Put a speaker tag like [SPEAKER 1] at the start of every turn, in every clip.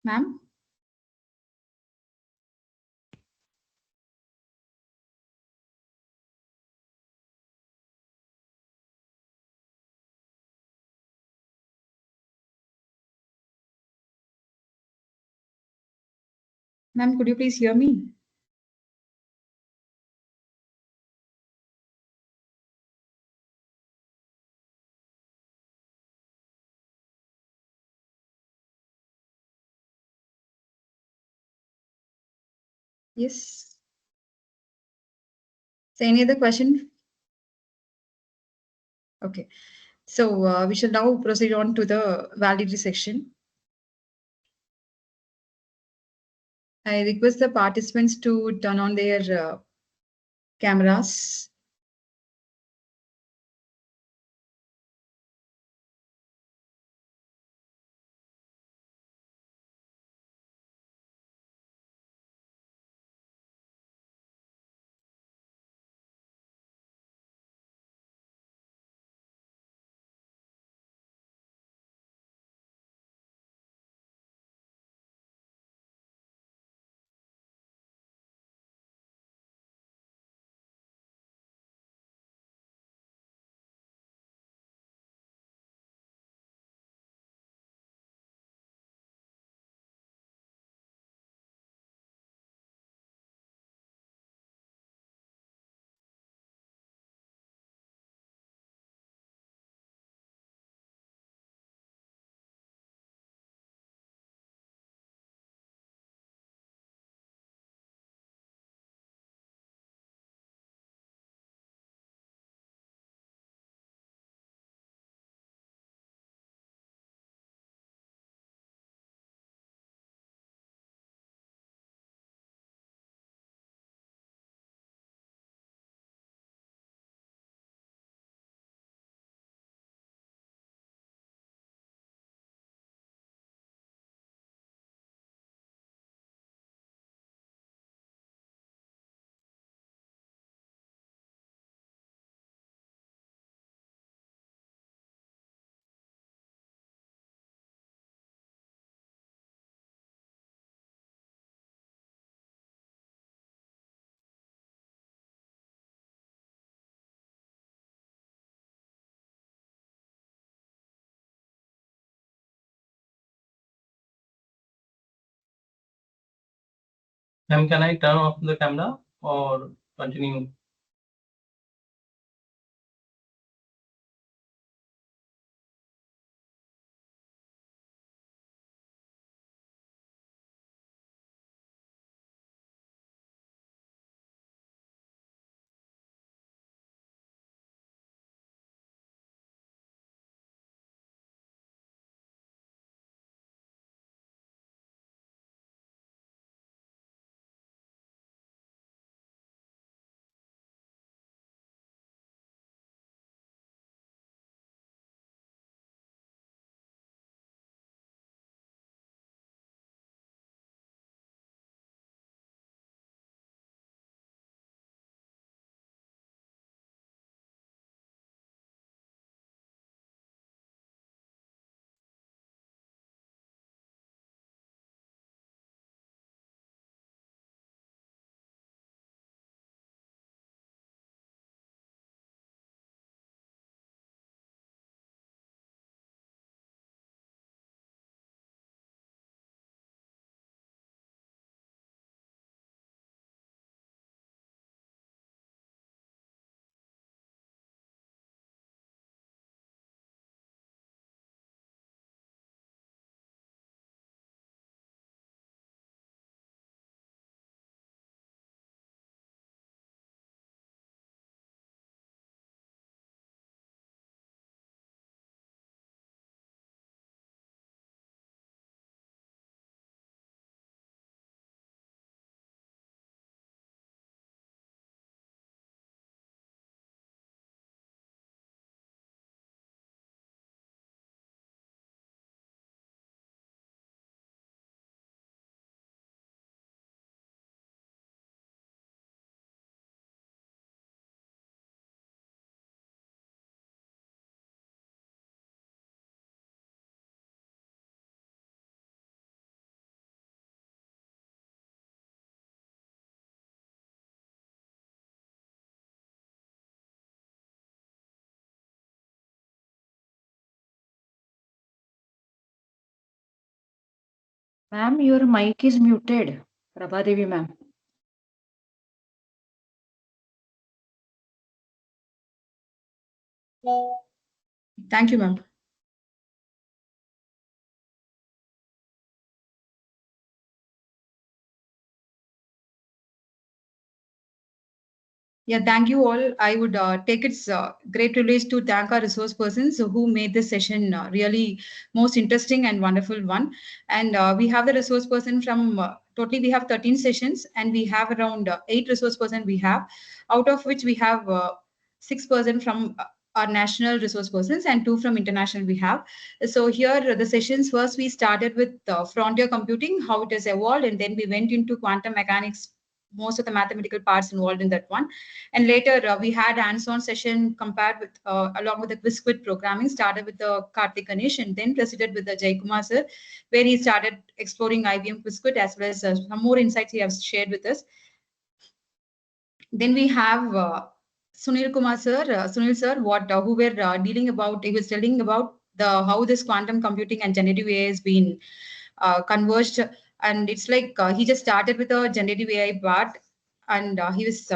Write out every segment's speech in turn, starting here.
[SPEAKER 1] Ma'am? Ma'am, could you please hear me? Yes. So any other question? Okay. So we shall now proceed on to the validity section. I request the participants to turn on their cameras.
[SPEAKER 2] Ma'am, can I turn off the camera or continue?
[SPEAKER 3] Ma'am, your mic is muted. Prabhadevi, ma'am.
[SPEAKER 1] Thank you, ma'am. Yeah, thank you all. I would take its great privilege to thank our resource persons who made this session really most interesting and wonderful one. And we have the resource person from totally we have 13 sessions, and we have around 8 resource person we have, out of which we have 6% from our national resource persons and 2 from international we have. So here the sessions first we started with frontier computing, how it has evolved, and then we went into quantum mechanics, most of the mathematical parts involved in that one. And later we had hands-on session compared with along with the quiz quit programming, started with the Karthik Ganesh and then proceeded with the Jay Kumar sir, where he started exploring IBM quiz quit as well as some more insights he has shared with us. Then we have Sunil Kumar sir, Sunil sir, what who were dealing about. He was telling about the how this quantum computing and generative AI has been converged, and it's like he just started with a generative AI part, and he was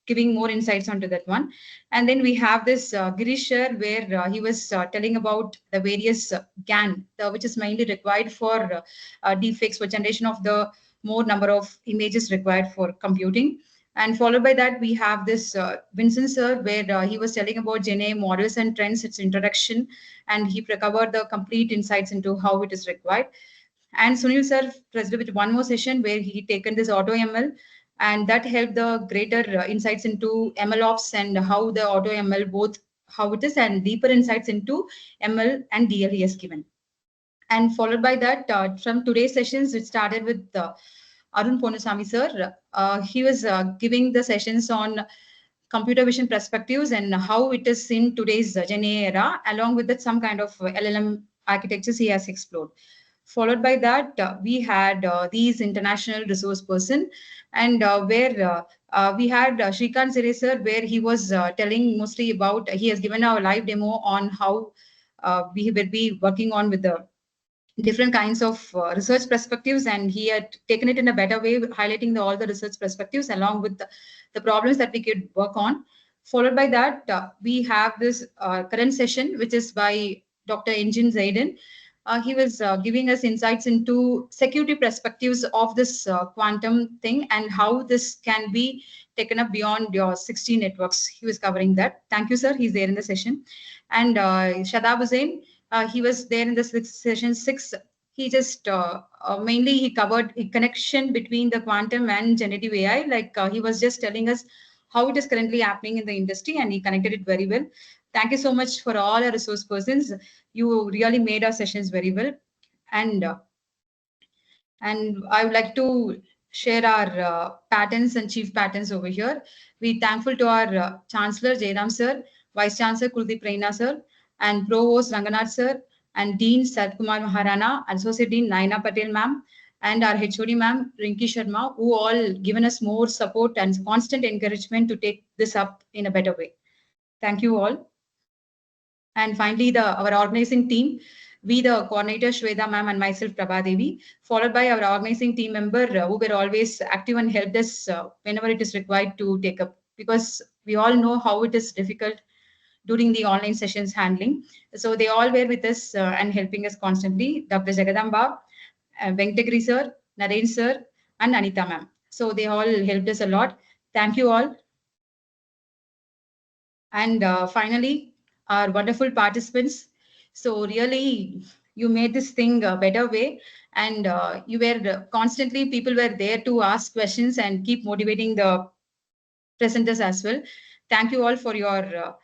[SPEAKER 1] giving more insights onto that one. And then we have this Girish sir, where he was telling about the various GAN, which is mainly required for deepfakes for generation of the more number of images required for computing. And followed by that, we have this Vincent sir, where he was telling about GenA models and trends, its introduction, and he covered the complete insights into how it is required. And Sunil sir proceeded with one more session where he taken this auto ML, and that helped the greater insights into ML ops and how the auto ML both how it is, and deeper insights into ML and DL he has given. And followed by that, from today's sessions, it started with Arun Ponusamy sir. He was giving the sessions on computer vision perspectives and how it is in today's Gen AI era, along with that some kind of LLM architectures he has explored. Followed by that, we had these international resource person, and where we had Shrikant Sire sir, where he was telling mostly about, he has given a live demo on how we will be working on with the different kinds of research perspectives, and he had taken it in a better way, highlighting all the research perspectives along with the problems that we could work on. Followed by that, we have this current session, which is by Dr. Engin Zaidan. He was giving us insights into security perspectives of this quantum thing and how this can be taken up beyond your 60 networks. He was covering that. Thank you, sir. He's there in the session. And Shadab Hussain, he was there in the session 6. He just mainly he covered a connection between the quantum and generative AI. Like he was just telling us how it is currently happening in the industry, and he connected it very well. Thank you so much for all our resource persons. You really made our sessions very well. And I would like to share our patents and chief patents over here. We thankful to our Chancellor Jairam sir, Vice Chancellor Kuldeep Raina sir, and Provost Ranganath sir, and Dean Satkumar Maharana, Associate Dean Naina Patel ma'am, and our HOD ma'am Rinki Sharma, who all given us more support and constant encouragement to take this up in a better way. Thank you all. And finally, our organizing team, we the coordinator Shweta ma'am and myself Prabha Devi, followed by our organizing team member who were always active and helped us whenever it is required to take up, because we all know how it is difficult during the online sessions handling. So they all were with us and helping us constantly. Dr. Jagadamba, Venkatagiri sir, Naren sir, and Anita ma'am. So they all helped us a lot. Thank you all. And finally, our wonderful participants. So really, you made this thing a better way, and you were constantly, people were there to ask questions and keep motivating the presenters as well. Thank you all for your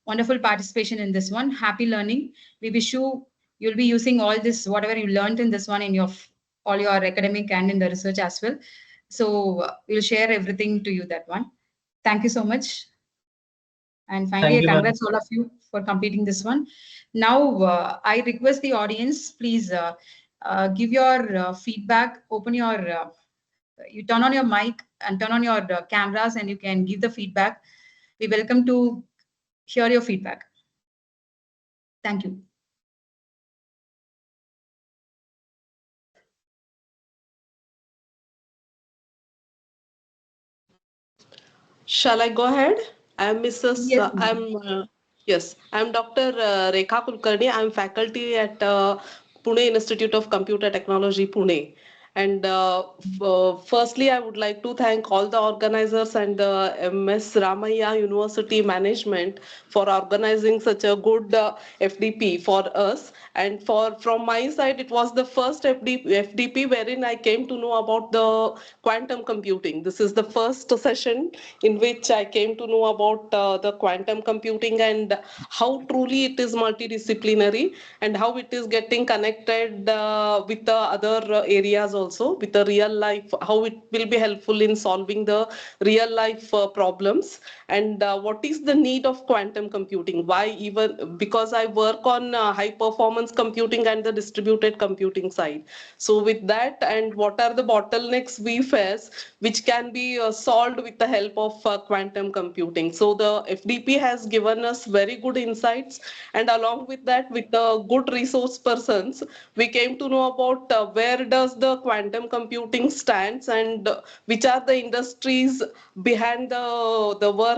[SPEAKER 1] wonderful participation in this one. Happy learning. We wish you'll be using all this, whatever you learned in this one in your all your academic and in the research as well. So we'll share everything to you that one. Thank you so much. And finally,
[SPEAKER 2] Thank
[SPEAKER 1] I
[SPEAKER 2] you, ma'am.
[SPEAKER 1] congrats all of you for completing this one. Now, I request the audience, please give your feedback, open your, you turn on your mic and turn on your cameras, and you can give the feedback. We welcome to hear your feedback. Thank you.
[SPEAKER 4] Shall I go ahead? I'm Mrs.
[SPEAKER 1] Yes, ma'am.
[SPEAKER 4] Yes, I'm Dr. Rekha Kulkarni. I'm faculty at Pune Institute of Computer Technology, Pune. And firstly, I would like to thank all the organizers and the MS Ramaiah University management for organizing such a good FDP for us. And from my side, it was the first FDP wherein I came to know about the quantum computing. This is the first session in which I came to know about the quantum computing and how truly it is multidisciplinary and how it is getting connected with the other areas also, with the real life, how it will be helpful in solving the real life problems, and what is the need of quantum computing. Why? Even because I work on high performance computing and the distributed computing side. So with that, and what are the bottlenecks we face which can be solved with the help of quantum computing. So the FDP has given us very good insights, and along with that, with the good resource persons, we came to know about where does the quantum computing stands, and which are the industries behind the work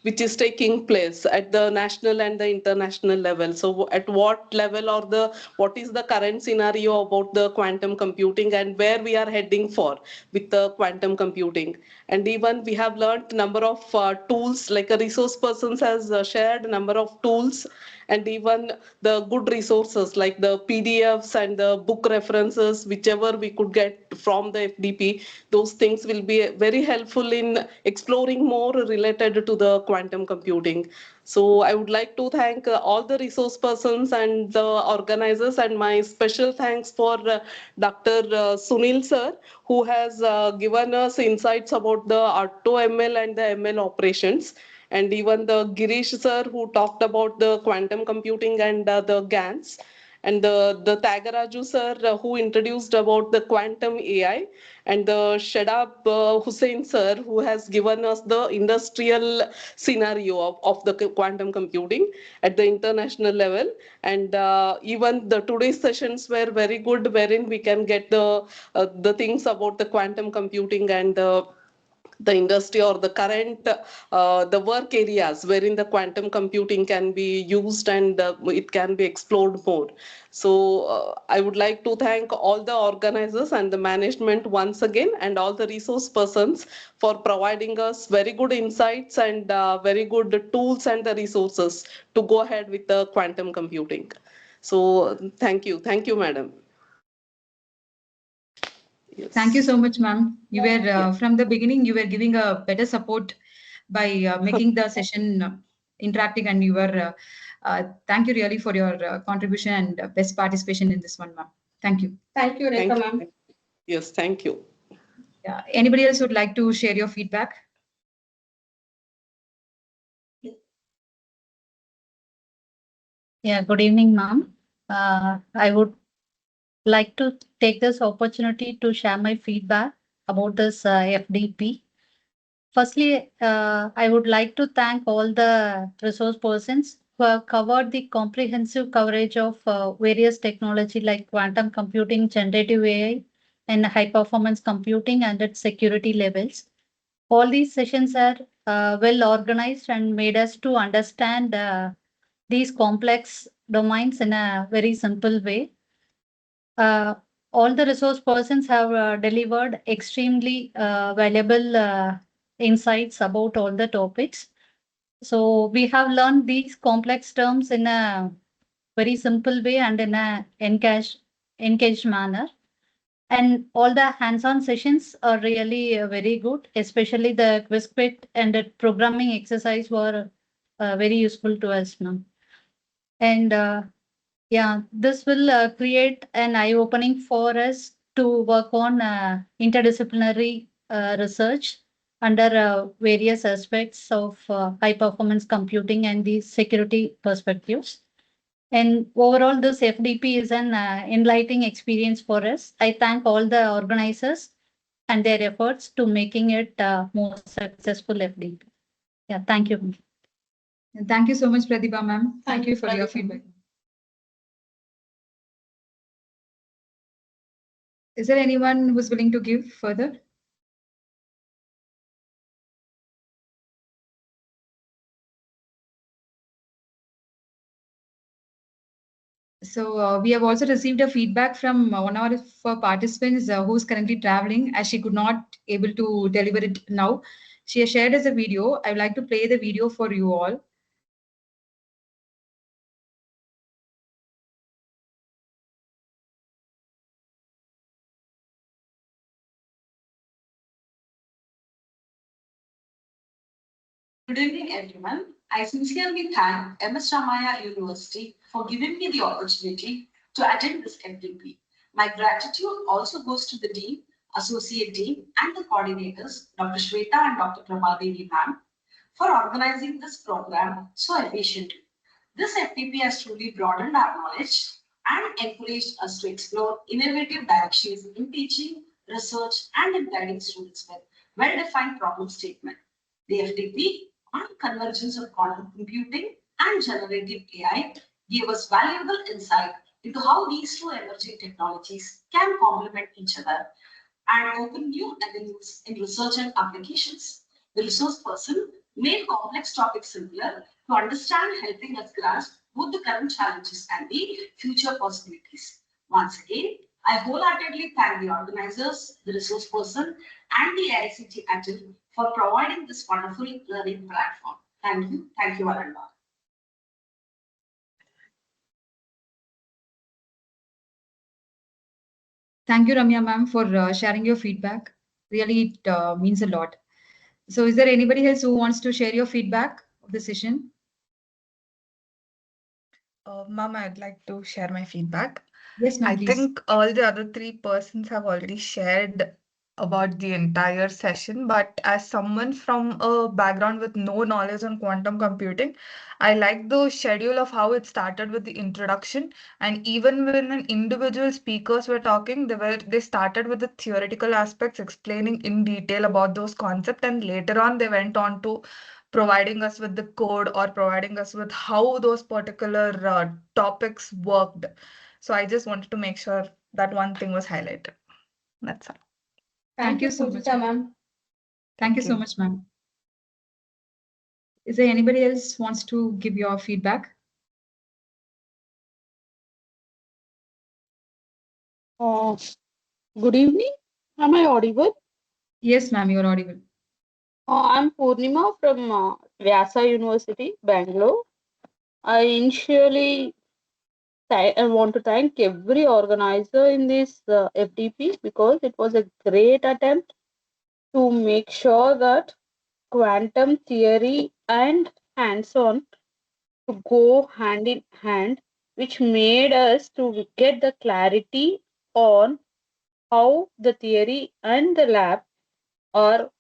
[SPEAKER 4] which is taking place at the national and the international level. So at what level, or the what is the current scenario about the quantum computing and where we are heading for with the quantum computing. And even we have learned number of tools, like a resource persons has shared number of tools, and even the good resources like the PDFs and the book references, whichever we could get from the FDP. Those things will be very helpful in exploring more related to the quantum computing. So I would like to thank all the resource persons and the organizers, and my special thanks for Dr. Sunil sir, who has given us insights about the AutoML and the ML operations, and even the Girish sir, who talked about the quantum computing and the GANs, and the Tagaraju sir, who introduced about the quantum AI, and the Shadab Hussain sir, who has given us the industrial scenario of the quantum computing at the international level. And even the today's sessions were very good, wherein we can get the things about the quantum computing and the industry, or the current the work areas wherein the quantum computing can be used, and it can be explored more. So I would like to thank all the organizers and the management once again, and all the resource persons for providing us very good insights and very good tools and the resources to go ahead with the quantum computing. So thank you madam.
[SPEAKER 1] Thank you
[SPEAKER 4] Yes.
[SPEAKER 1] so much, ma'am. You were
[SPEAKER 4] Yeah.
[SPEAKER 1] from the beginning. You were giving a better support by making the session interactive, and you were. Thank you really for your contribution and best participation in this one, ma'am. Thank you.
[SPEAKER 5] Thank you,
[SPEAKER 4] Thank
[SPEAKER 5] Rekha,
[SPEAKER 4] you.
[SPEAKER 5] ma'am.
[SPEAKER 4] Yes, thank you.
[SPEAKER 1] Yeah. Anybody else would like to share your feedback?
[SPEAKER 6] Yeah, good evening, ma'am. I would like to take this opportunity to share my feedback about this FDP. Firstly, I would like to thank all the resource persons who have covered the comprehensive coverage of various technology like quantum computing, generative AI, and high performance computing and its security levels. All these sessions are well organized and made us to understand these complex domains in a very simple way. All the resource persons have delivered extremely valuable insights about all the topics. So we have learned these complex terms in a very simple way and in a engaged manner. And all the hands-on sessions are really very good, especially the quiz bit and the programming exercise were very useful to us now. And yeah, this will create an eye-opening for us to work on interdisciplinary research under various aspects of high-performance computing and the security perspectives. And overall, this FDP is an enlightening experience for us. I thank all the organizers and their efforts to making it more successful FDP. Yeah, thank you.
[SPEAKER 1] And thank you so much, Pratibha, ma'am. Thank you for your feedback. Is there anyone who's willing to give further? So we have also received a feedback from one of our participants who's currently traveling as she could not able to deliver it now. She has shared us a video. I would like to play the video for you all.
[SPEAKER 5] Good evening, everyone. I sincerely thank MS Ramaya University for giving me the opportunity to attend this FDP. My gratitude also goes to the Dean, Associate Dean, and the coordinators, Dr. Shweta and Dr. Prabhadevi ma'am, for organizing this program so efficiently. This FDP has truly broadened our knowledge and encouraged us to explore innovative directions in teaching, research, and in guiding students with well-defined problem statement. The FDP on convergence of quantum computing and generative AI gave us valuable insight into how these two emerging technologies can complement each other and open new avenues in research and applications. The resource person made complex topics simpler to understand, helping us grasp both the current challenges and the future possibilities. Once again, I wholeheartedly thank the organizers, the resource person, and the ICT ATAL for providing this wonderful learning platform. Thank you. Thank you, Aranda.
[SPEAKER 1] Thank you, Ramya ma'am, for sharing your feedback. Really, it means a lot. So is there anybody else who wants to share your feedback of the session?
[SPEAKER 7] Ma'am, I'd like to share my feedback.
[SPEAKER 1] Yes, ma'am,
[SPEAKER 7] I
[SPEAKER 1] please.
[SPEAKER 7] think all the other three persons have already shared about the entire session, but as someone from a background with no knowledge on quantum computing, I like the schedule of how it started with the introduction, and even when an individual speakers were talking, they started with the theoretical aspects, explaining in detail about those concepts, and later on they went on to providing us with the code or providing us with how those particular topics worked. So I just wanted to make sure that one thing was highlighted. That's all.
[SPEAKER 1] Thank you so much.
[SPEAKER 3] Pujita, ma'am.
[SPEAKER 1] Thank you so much, ma'am. Is there anybody else wants to give your feedback?
[SPEAKER 8] Good evening. Am I audible?
[SPEAKER 1] Yes, ma'am, you're audible.
[SPEAKER 8] I'm Purnima from Vyasa University, Bangalore. I initially I want to thank every organizer in this FDP because it was a great attempt to make sure that quantum theory and hands-on to go hand in hand, which made us to get the clarity on how the theory and the lab are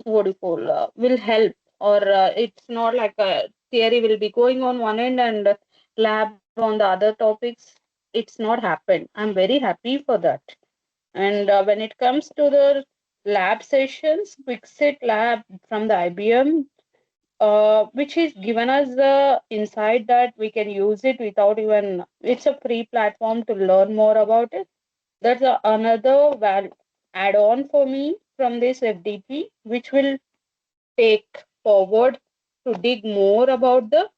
[SPEAKER 8] what do you call will help, or it's not like a theory will be going on one end and lab on the other topics. It's not happened. I'm very happy for that. And when it comes to the lab sessions, Quickset lab from the IBM, which is given us the insight that we can use it without even, it's a free platform to learn more about it. That's another add-on for me from this FDP, which will take forward to dig more about the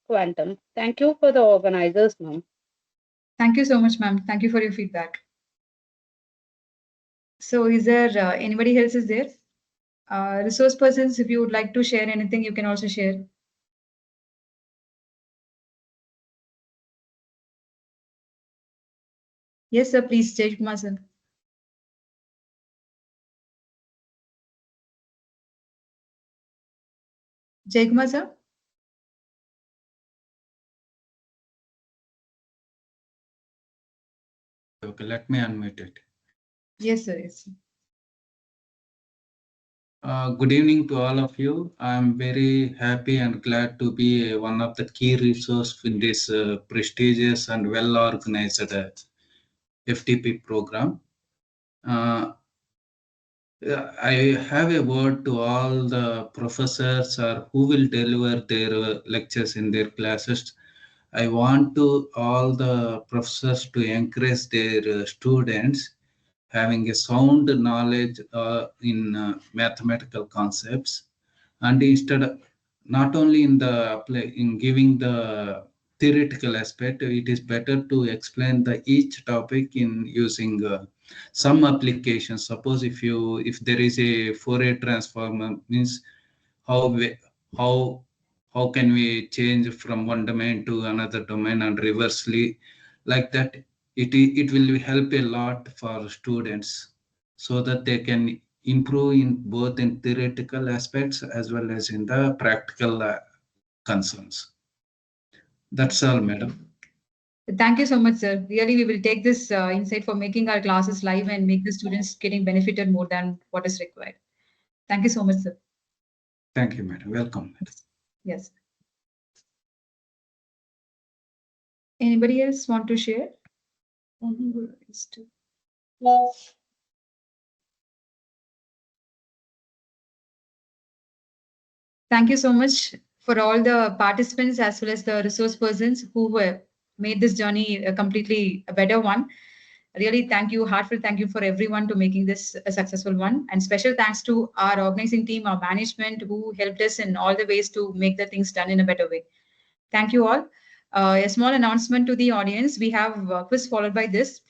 [SPEAKER 8] quantum. Thank you for the organizers, ma'am.
[SPEAKER 1] Thank you so much, ma'am. Thank you for your feedback. So is there anybody else is there? Resource persons, if you would like to share anything, you can also share. Yes, sir, please, Jay Kumar, sir. Jay Kumar, sir?
[SPEAKER 9] Okay, let me unmute it.
[SPEAKER 1] Yes, sir, yes, sir.
[SPEAKER 9] Good evening to all of you. I'm very happy and glad to be one of the key resources in this prestigious and well-organized FTP program. I have a word to all the professors or who will deliver their lectures in their classes. I want to all the professors to encourage their students having a sound knowledge in mathematical concepts, and instead not only in the in giving the theoretical aspect, it is better to explain the each topic in using some applications. Suppose if there is a Fourier transform, means how we, how how can we change from one domain to another domain and reversely, like that. It will help a lot for students so that they can improve in both in theoretical aspects as well as in the practical concerns. That's all, madam.
[SPEAKER 1] Thank you so much, sir. Really, we will take this insight for making our classes live and make the students getting benefited more than what is required. Thank you so much, sir.
[SPEAKER 9] Thank you, madam. Welcome, madam.
[SPEAKER 1] Yes. Anybody else want to share? Thank you so much for all the participants as well as the resource persons who were made this journey completely a better one. Really, thank you, heartfelt thank you for everyone to making this a successful one. And special thanks to our organizing team, our management who helped us in all the ways to make the things done in a better way. Thank you all. A small announcement to the audience. We have a quiz followed by this.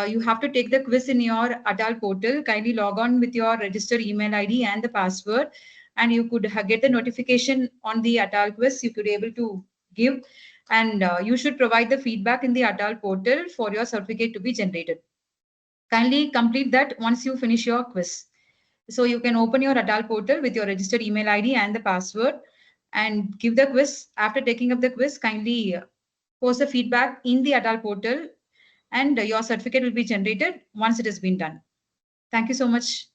[SPEAKER 1] You have to take the quiz in your ATAL portal. Kindly log on with your registered email ID and the password, and you could get the notification on the ATAL quiz. You could be able to give, and you should provide the feedback in the ATAL portal for your certificate to be generated. Kindly complete that once you finish your quiz. So you can open your ATAL portal with your registered email ID and the password and give the quiz. After taking up the quiz, kindly post the feedback in the ATAL portal, and your certificate will be generated once it has been done. Thank you so much.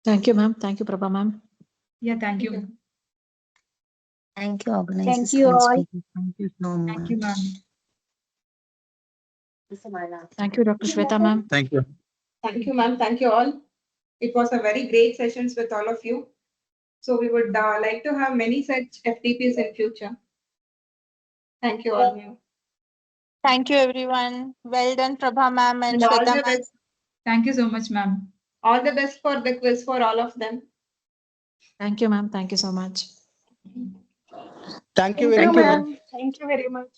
[SPEAKER 10] Thank you, ma'am. Thank you, Prabha, ma'am.
[SPEAKER 1] Yeah, thank you.
[SPEAKER 11] Thank you, organizers.
[SPEAKER 8] Thank you all.
[SPEAKER 11] Thank you so much.
[SPEAKER 1] Thank you, ma'am.
[SPEAKER 10] Thank you, Dr. Shweta, ma'am.
[SPEAKER 12] Thank you.
[SPEAKER 13] Thank you, ma'am. Thank you all. It was a very great sessions with all of you. So we would like to have many such FDPs in future. Thank you all.
[SPEAKER 8] Thank you, everyone. Well done, Prabha ma'am and
[SPEAKER 13] And all
[SPEAKER 8] Shweta
[SPEAKER 13] the
[SPEAKER 8] ma'am.
[SPEAKER 13] best.
[SPEAKER 1] Thank you so much, ma'am.
[SPEAKER 13] All the best for the quiz for all of them.
[SPEAKER 10] Thank you, ma'am. Thank you so much.
[SPEAKER 12] Thank you very much.
[SPEAKER 13] ma'am. Thank you very much.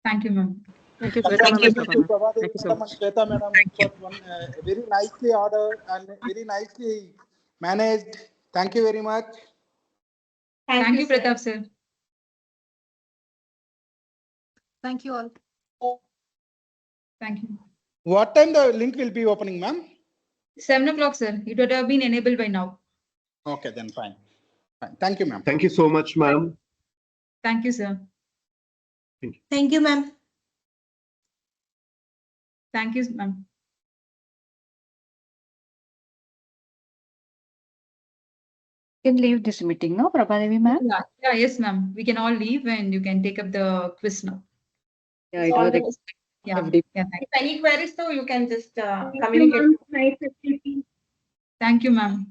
[SPEAKER 1] Thank you, ma'am.
[SPEAKER 10] Thank you, Shweta, ma'am, and Prabha, ma'am.
[SPEAKER 12] Prabha,
[SPEAKER 10] Thank you so
[SPEAKER 12] madam,
[SPEAKER 10] much.
[SPEAKER 12] and Shweta, madam, for one very nicely ordered and very nicely managed. Thank you very much.
[SPEAKER 1] Thank you,
[SPEAKER 13] sir.
[SPEAKER 1] Pratap sir.
[SPEAKER 10] Thank you all.
[SPEAKER 1] Thank you.
[SPEAKER 12] What time the link will be opening, ma'am?
[SPEAKER 1] 7 o'clock, sir. It would have been enabled by now.
[SPEAKER 12] Okay, then fine. Fine. Thank you, ma'am.
[SPEAKER 14] Thank you so much, ma'am.
[SPEAKER 1] Thank you, sir.
[SPEAKER 11] Thank you, ma'am.
[SPEAKER 1] Thank you, ma'am.
[SPEAKER 3] You can leave this meeting, no, Prabhadevi, ma'am?
[SPEAKER 1] Yeah, yes, ma'am. We can all leave and you can take up the quiz now.
[SPEAKER 3] Yeah, it
[SPEAKER 13] All
[SPEAKER 3] was
[SPEAKER 13] the best.
[SPEAKER 1] Yeah.
[SPEAKER 3] FDP.
[SPEAKER 1] Yeah,
[SPEAKER 13] If any queries, so you can just communicate.
[SPEAKER 1] thank you, ma'am.